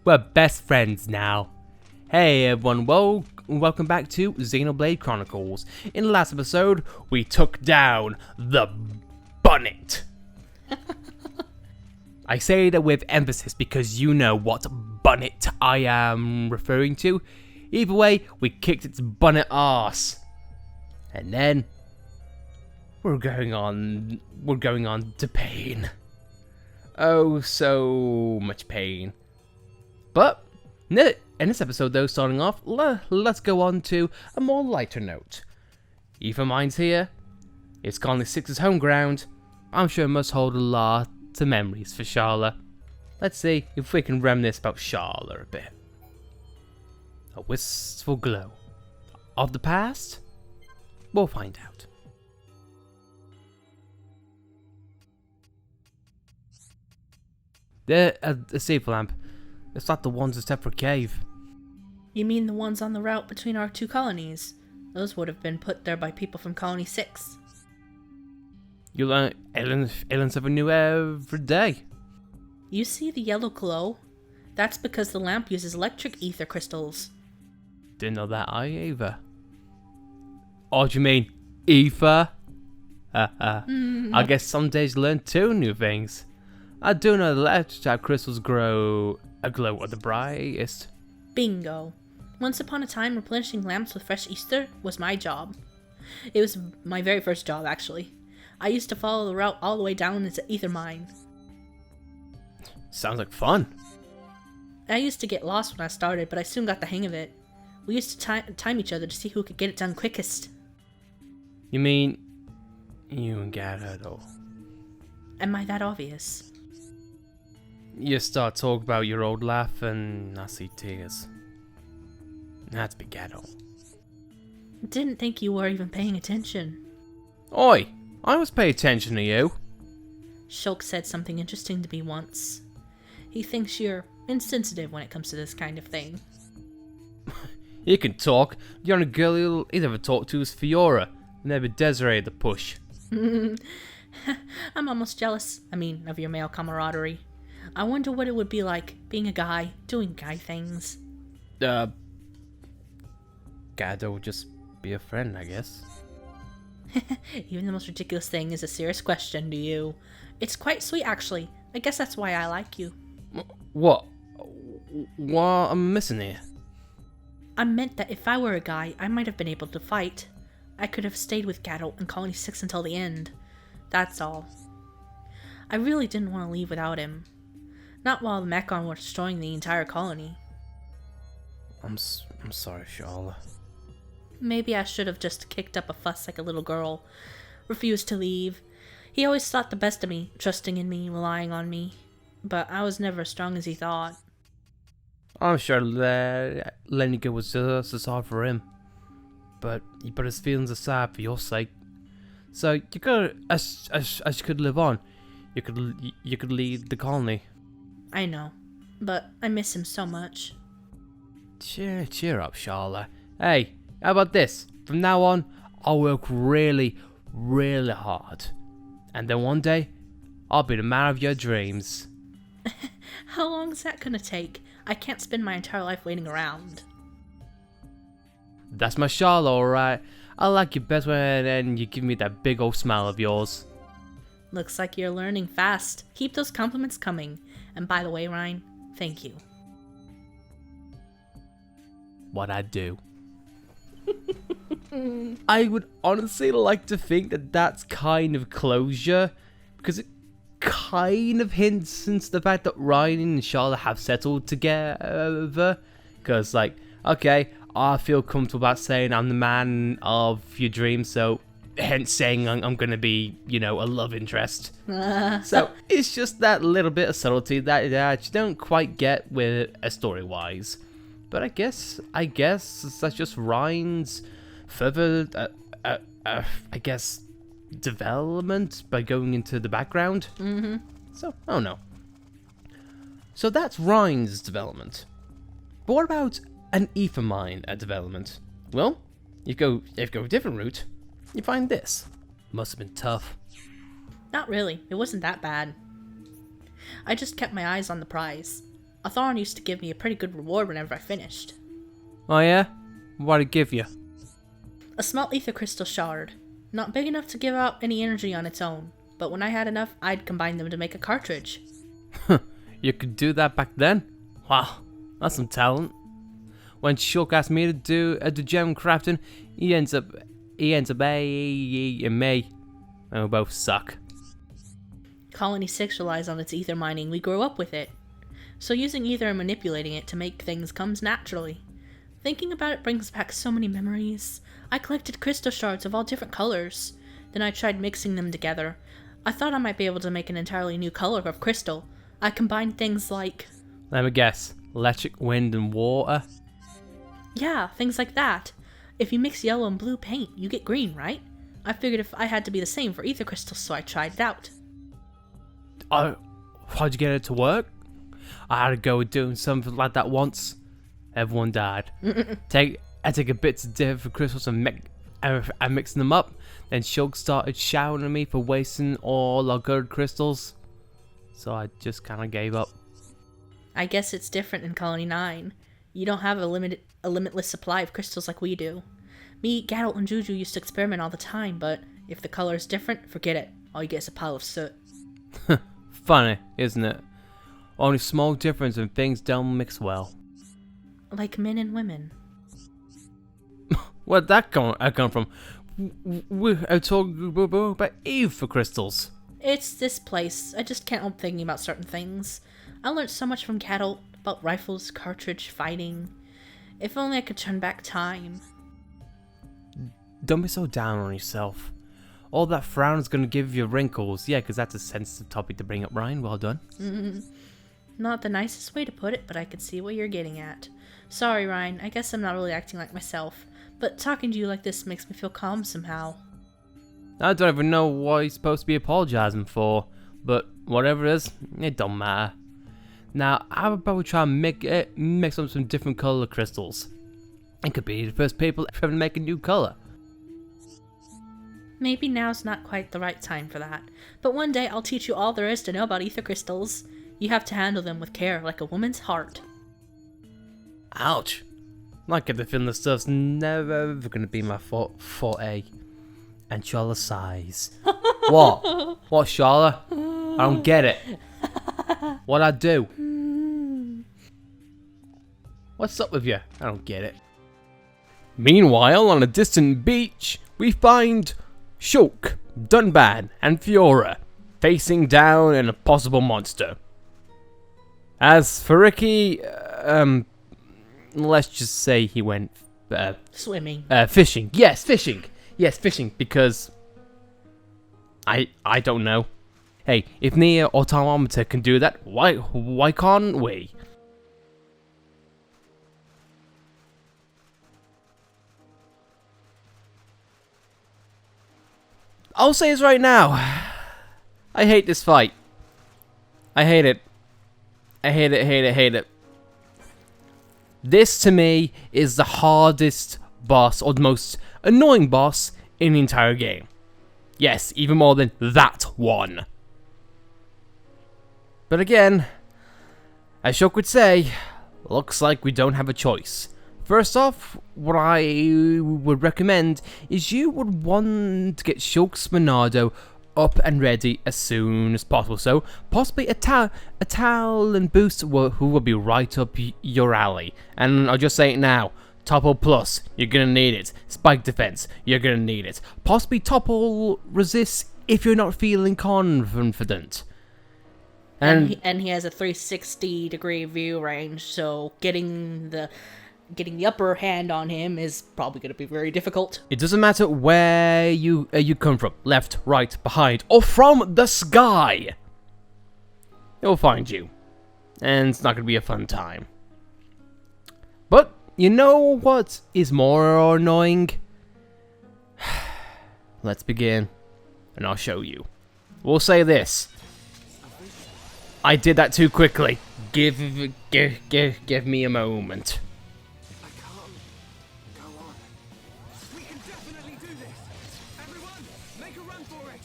We're best friends now. Hey everyone, welcome back to Xenoblade Chronicles. In the last episode, we took down the Bonnet. I say that with emphasis because you know what Bonnet I am referring to. Either way, we kicked its Bonnet ass. And then we're going on to pain. Oh, so much pain. But in this episode, though, starting off, let's go on to a more lighter note. Ether Mine's here. It's Colony 6's home ground. I'm sure it must hold a lot of memories for Charlotte. Let's see if we can reminisce about Charlotte a bit. A wistful glow of the past? We'll find out. A safe lamp. It's not the ones in Separate Cave. You mean the ones on the route between our two colonies? Those would have been put there by people from Colony 6. You learn aliens something new every day. You see the yellow glow? That's because the lamp uses electric ether crystals. Didn't know that either. Oh, do you mean ether? I guess some days learn two new things. I do know the electric crystals glow at the brightest. Bingo. Once upon a time, replenishing lamps with fresh ether was my job. It was my very first job, actually. I used to follow the route all the way down into Ether Mine. Sounds like fun. I used to get lost when I started, but I soon got the hang of it. We used to time each other to see who could get it done quickest. You mean you and Gato? Am I that obvious? You start talking about your old laugh and I see tears. That's big Gato. Didn't think you were even paying attention. Oi! I was paying attention to you. Shulk said something interesting to me once. He thinks you're insensitive when it comes to this kind of thing. You can talk. The only girl he'll ever talk to is Fiora. Never Desiree the push. I'm almost jealous, of your male camaraderie. I wonder what it would be like being a guy, doing guy things. Gato would just be a friend, I guess. Even the most ridiculous thing is a serious question to you. It's quite sweet, actually. I guess that's why I like you. What? What am I missing here? I meant that if I were a guy, I might have been able to fight. I could have stayed with Gato and Colony 6 until the end. That's all. I really didn't want to leave without him. Not while the Mechon were destroying the entire colony. I'm sorry, Charlotte. Maybe I should have just kicked up a fuss like a little girl. Refused to leave. He always thought the best of me, trusting in me, relying on me. But I was never as strong as he thought. I'm sure letting you go was just as hard for him. But he put his feelings aside for your sake. So you could, as you could live on, you could lead the colony. I know, but I miss him so much. Cheer up, Charlotte. Hey, how about this? From now on, I'll work really, really hard. And then one day, I'll be the man of your dreams. How long is that gonna take? I can't spend my entire life waiting around. That's my Charlotte, alright. I like you best when you give me that big old smile of yours. Looks like you're learning fast. Keep those compliments coming. And by the way, Ryan, thank you. What I do. I would honestly like to think that that's kind of closure, because it kind of hints into the fact that Ryan and Charlotte have settled together. Because, okay, I feel comfortable about saying I'm the man of your dreams, so hence saying I'm going to be, a love interest. So it's just that little bit of subtlety that you don't quite get with a story-wise. But I guess that's just Ryan's further, development by going into the background. Mm-hmm. So, I don't know. So that's Ryan's development. But what about an Ether Mine development? Well, if you go a different route, you find this. Must have been tough. Not really. It wasn't that bad. I just kept my eyes on the prize. Atharon used to give me a pretty good reward whenever I finished. Oh yeah? What'd it give you? A small ether crystal shard. Not big enough to give out any energy on its own, but when I had enough, I'd combine them to make a cartridge. You could do that back then? Wow, that's some talent. When Shulk asked me to do gem crafting, he ends up and me. And we both suck. Colony 6 relies on its ether mining. We grew up with it. So using ether and manipulating it to make things comes naturally. Thinking about it brings back so many memories. I collected crystal shards of all different colors. Then I tried mixing them together. I thought I might be able to make an entirely new color of crystal. I combined things like... Let me guess. Electric, wind, and water? Yeah, things like that. If you mix yellow and blue paint, you get green, right? I figured if I had to be the same for ether crystals, so I tried it out. How'd you get it to work? I had to go doing something like that once. Everyone died. I take a bits of different crystals and mixing them up. Then Shulk started shouting at me for wasting all our good crystals. So I just kind of gave up. I guess it's different in Colony 9. You don't have a limitless supply of crystals like we do. Me, Gattle, and Juju used to experiment all the time, but if the color is different, forget it. All you get is a pile of soot. Funny, isn't it? Only small difference and things don't mix well. Like men and women. Where'd that come from? I talking about Eve for crystals. It's this place. I just can't help thinking about certain things. I learned so much from Gattle about rifles, cartridge, fighting. If only I could turn back time. Don't be so down on yourself. All that frown is gonna give you wrinkles. Yeah, because that's a sensitive topic to bring up, Ryan. Well done. Not the nicest way to put it, but I could see what you're getting at. Sorry, Ryan. I guess I'm not really acting like myself. But talking to you like this makes me feel calm somehow. I don't even know what he's supposed to be apologizing for. But whatever it is, it don't matter. Now, how about we try and mix up some different color crystals? It could be the first people ever to make a new color. Maybe now's not quite the right time for that. But one day I'll teach you all there is to know about ether crystals. You have to handle them with care, like a woman's heart. Ouch. I get the feeling this stuff's never ever gonna be my forte. And Charlotte sighs. What? What, Charlotte? I don't get it. What'd I do? What's up with you? I don't get it. Meanwhile, on a distant beach, we find Shulk, Dunban, and Fiora facing down an impossible monster. As for Ricky, let's just say he went Swimming. fishing. Yes, fishing. Yes, fishing, because I don't know. Hey, if Nia or Thermometer can do that, why can't we? I'll say this right now. I hate this fight. I hate it. I hate it, hate it, hate it. This, to me, is the hardest boss, or the most annoying boss in the entire game. Yes, even more than that one. But again, as Shulk would say, looks like we don't have a choice. First off, what I would recommend is you would want to get Shulk's Monado up and ready as soon as possible. So, possibly a talent boost who will be right up your alley. And I'll just say it now. Topple Plus, you're gonna need it. Spike Defense, you're gonna need it. Possibly Topple Resist if you're not feeling confident. And he has a 360 degree view range, so getting the upper hand on him is probably going to be very difficult. It doesn't matter where you come from, left, right, behind, or from the sky. He'll find you, and it's not going to be a fun time. But you know what is more annoying? Let's begin, and I'll show you. We'll say this. I did that too quickly. Give me a moment. I can't go on. We can definitely do this. Everyone, make a run for it.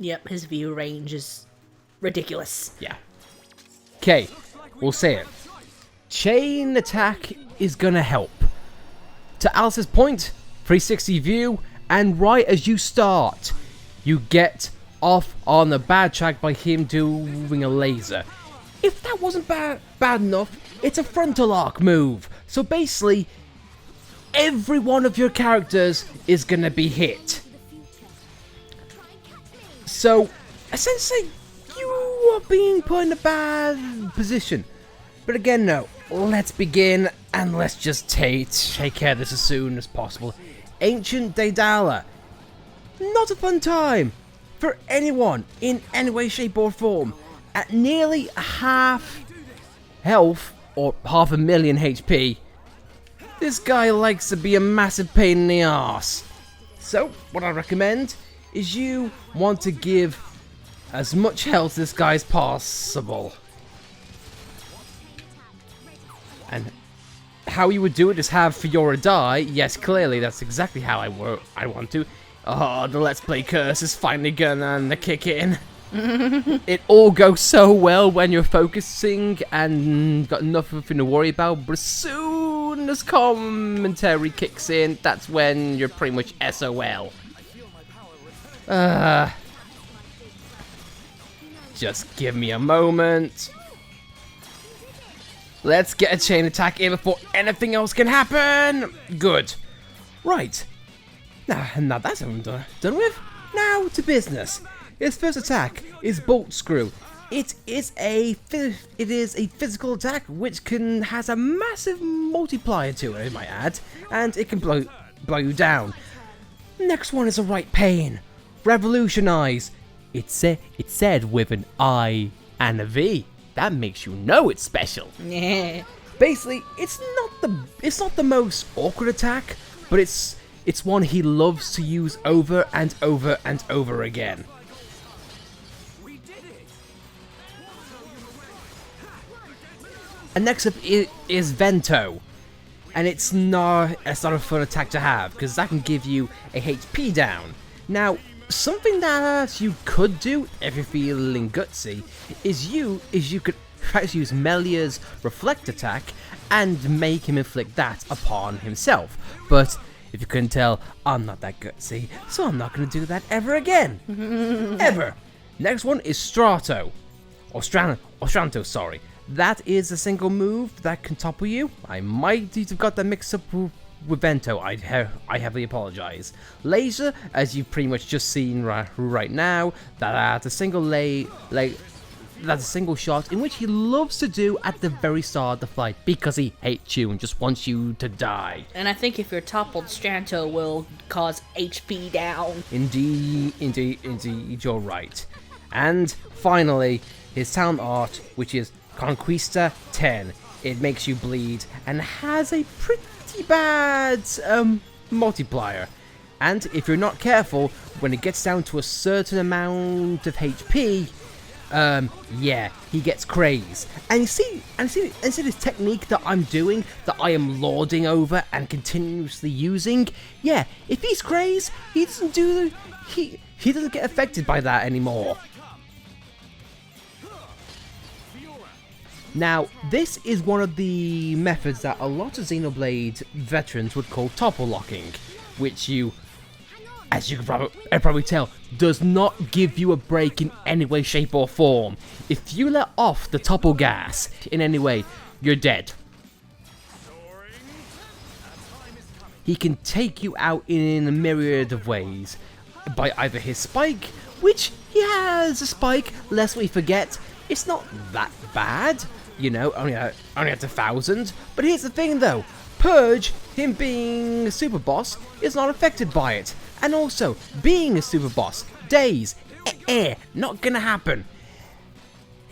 Yep, his view range is ridiculous. Yeah. Okay, we'll say it. Chain attack is gonna help. To Alice's point, 360 view, and right as you start, you get off on the bad track by him doing a laser. If that wasn't bad enough, it's a frontal arc move. So basically, every one of your characters is gonna be hit. So, essentially, you are being put in a bad position. But again, no. Let's begin, and let's just take care of this as soon as possible. Ancient Daedala. Not a fun time for anyone in any way, shape, or form. At nearly half health, or 500,000 HP, this guy likes to be a massive pain in the arse. So, what I recommend is you want to give as much health to this guy as possible. And how you would do it is have Fiora die. Yes, clearly, that's exactly how I want to. Oh, the Let's Play curse is finally gonna kick in. It all goes so well when you're focusing and got nothing to worry about, but as soon as commentary kicks in, that's when you're pretty much SOL. Just give me a moment. Let's get a chain attack in before anything else can happen. Good. Right. Now that's done with. Now to business. His first attack is Bolt Screw. It is a physical attack which has a massive multiplier to it, I might add, and it can blow you down. Next one is a Right Pain. Revolutionize. It's said with an I and a V. That makes you know it's special. Yeah. Basically, it's not the most awkward attack, but it's one he loves to use over and over and over again. And next up is Vento, and it's not a fun attack to have because that can give you a HP down. Now, something that you could do if you're feeling gutsy is you could try to use Melia's Reflect attack and make him inflict that upon himself. But if you couldn't tell, I'm not that gutsy, so I'm not going to do that ever again. Ever. Next one is Strato. Or Stranto, sorry. That is a single move that can topple you. I might have got that mixed up with Vento. I heavily apologize. Laser, as you've pretty much just seen right now, that's a single that's a single shot in which he loves to do at the very start of the fight because he hates you and just wants you to die. And I think if you're toppled, Stranto will cause HP down. Indeed, you're right. And finally, his talent art, which is Conquista 10. It makes you bleed and has a pretty bad multiplier. And if you're not careful, when it gets down to a certain amount of HP, yeah, he gets crazed. And see this technique that I'm doing, that I am lording over and continuously using. Yeah, if he's crazed, he doesn't get affected by that anymore. Now, this is one of the methods that a lot of Xenoblade veterans would call topple locking, which as you can probably tell, does not give you a break in any way, shape or form. If you let off the topple gas in any way, you're dead. He can take you out in a myriad of ways, by either his spike, which he has a spike, lest we forget, it's not that bad. You know, only at 1,000. But here's the thing though, Purge, him being a super boss, is not affected by it. And also, being a super boss, days, not gonna happen.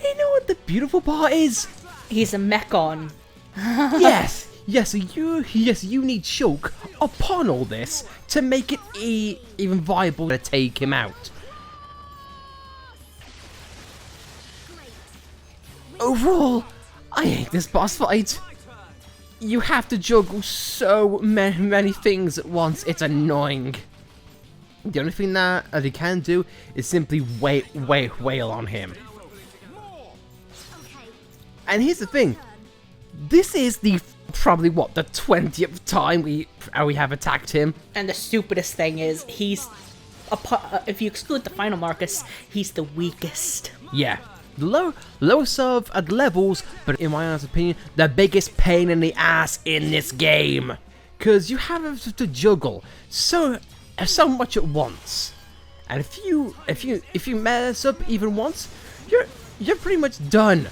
You know what the beautiful part is? He's a Mechon. Yes, you need Shulk upon all this to make it even viable to take him out. Overall, I hate this boss fight. You have to juggle so many things at once, it's annoying. The only thing that they can do is simply wail on him. And here's the thing. This is the probably what the 20th time we have attacked him. And the stupidest thing is, he's if you exclude the final Marcus, he's the weakest. Yeah, lowest of levels, but in my honest opinion, the biggest pain in the ass in this game, because you have to juggle so much at once, and if you mess up even once, you're pretty much done.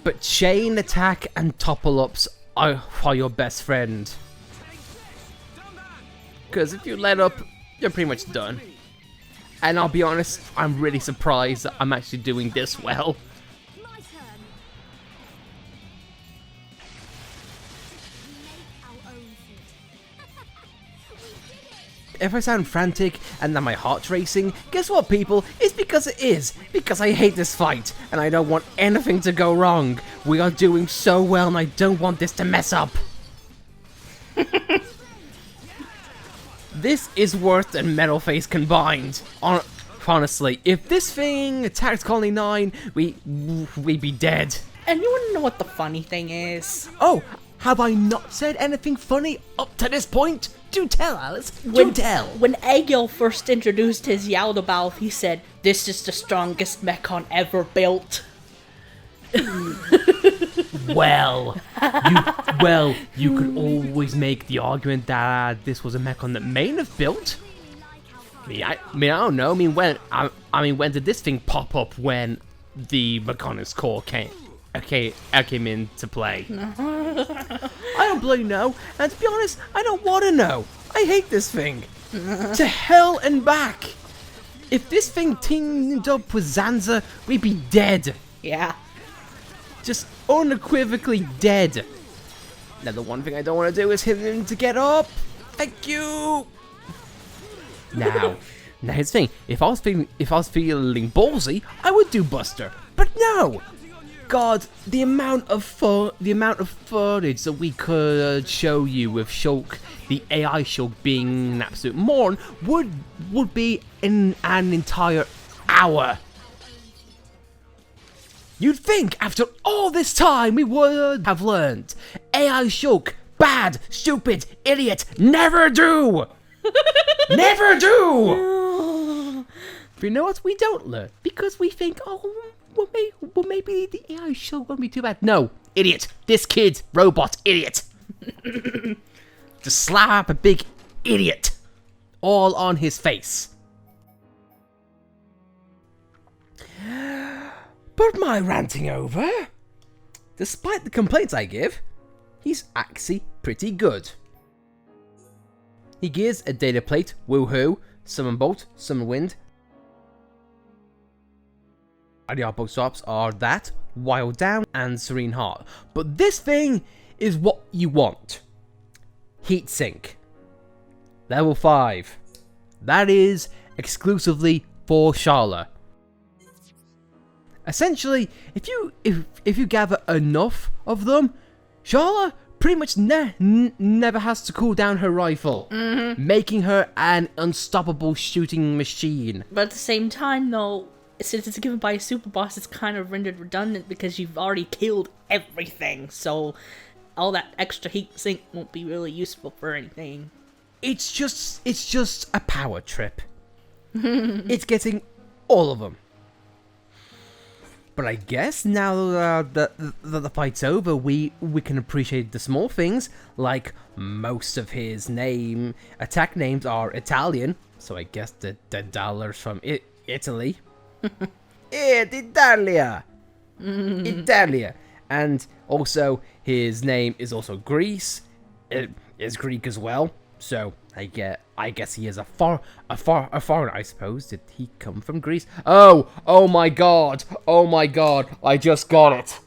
But chain attack and topple ups are your best friend. Because if you let up, you're pretty much done. And I'll be honest, I'm really surprised that I'm actually doing this well. My turn. Make our own food. We did it! If I sound frantic and that my heart's racing, guess what, people? It's because it is. Because I hate this fight, and I don't want anything to go wrong. We are doing so well, and I don't want this to mess up. This is worse than Metal Face combined. Honestly, if this thing attacked Colony 9, we'd be dead. And you wanna know what the funny thing is? Oh, have I not said anything funny up to this point? Do tell, Alice. Do tell. When Egil first introduced his Yaldabaoth, he said, "This is the strongest Mechon ever built." You could always make the argument that this was a Mechon that Main have built. I don't know. When did this thing pop up when the Mechonis core came into play? I don't bloody know, and to be honest, I don't want to know. I hate this thing. To hell and back. If this thing teamed up with Zanza, we'd be dead. Yeah. Just unequivocally dead. Now the one thing I don't want to do is hit him to get up. Thank you. Now here's the thing. If I was feeling ballsy, I would do Buster. But no. God, the amount of footage that we could show you with Shulk, the AI Shulk being an absolute moron, would be in an entire hour. You'd think after all this time we would have learned. AI Shulk, bad, stupid, idiot, never do! Never do! But you know what? We don't learn because we think, well, maybe the AI Shulk won't be too bad. No, idiot. This kid, robot, idiot. Just slap a big idiot all on his face. But my ranting over. Despite the complaints I give, he's actually pretty good. He gives a data plate, woohoo, summon bolt, summon wind. And the outbox swaps are that, wild down, and serene heart. But this thing is what you want. Heat sink. Level 5. That is exclusively for Sharla. Essentially, if you gather enough of them, Sharla pretty much never has to cool down her rifle, making her an unstoppable shooting machine. But at the same time, though, since it's given by a super boss, it's kind of rendered redundant because you've already killed everything. So all that extra heat sink won't be really useful for anything. It's just a power trip. It's getting all of them. But I guess now that the fight's over, we can appreciate the small things, like most of his attack names are Italian, so I guess the Daedala's from Italy. Italia! Italia! And also, his name is also Greece. It is Greek as well, so I guess he is a foreigner, I suppose. Did he come from Greece? Oh my god, I just got it.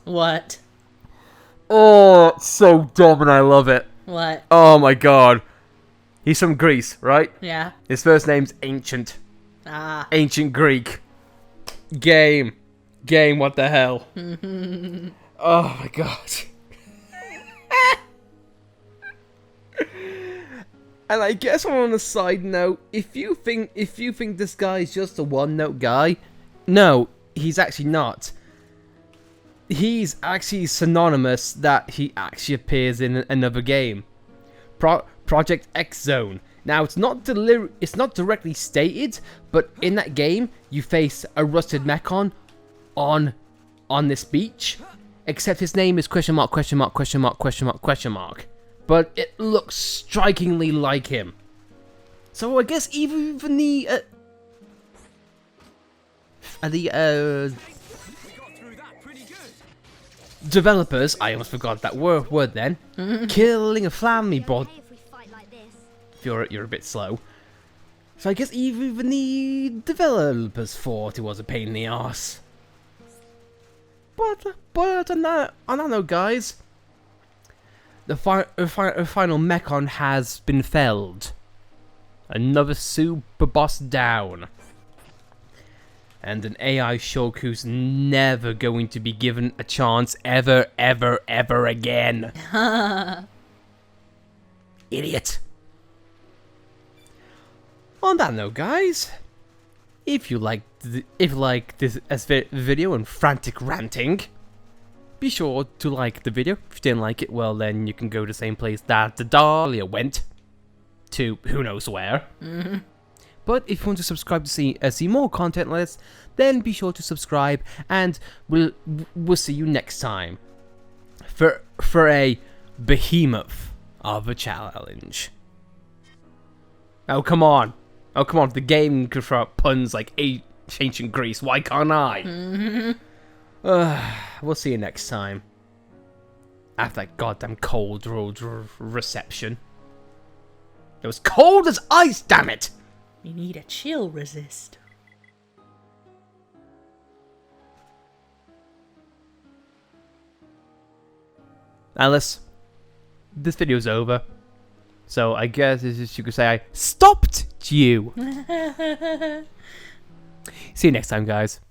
What? Oh, it's so dumb and I love it. What? Oh my god. He's from Greece, right? Yeah. His first name's Ancient. Ah. Ancient Greek. Game. Game, what the hell? Oh my god. And I guess on a side note, if you think this guy is just a one-note guy, no, he's actually not. He's actually synonymous that he actually appears in another game, Project X Zone. Now it's not directly stated, but in that game you face a rusted Mechon on this beach, except his name is question mark question mark question mark question mark question mark. But it looks strikingly like him. So I guess even the We got through that pretty good. developers, I almost forgot that word then, killing a family brought. Okay if we fight like this. You're a bit slow. So I guess even the developers thought it was a pain in the ass. But on that note, guys, the final Mechon has been felled. Another super boss down. And an AI Shulk who's never going to be given a chance ever again. Idiot. On that note, guys, if you liked this video and frantic ranting, be sure to like the video. If you didn't like it, well then you can go to the same place that the Dahlia went to, who knows where. But if you want to subscribe to see more content like this, then be sure to subscribe, and we'll see you next time for a behemoth of a challenge. Oh come on! Oh come on! The game could throw out puns like ancient Greece. Why can't I? We'll see you next time. After that goddamn cold road reception. It was cold as ice, damn it! You need a chill resist. Alice, this video's over. So I guess you could say I stopped you. See you next time, guys.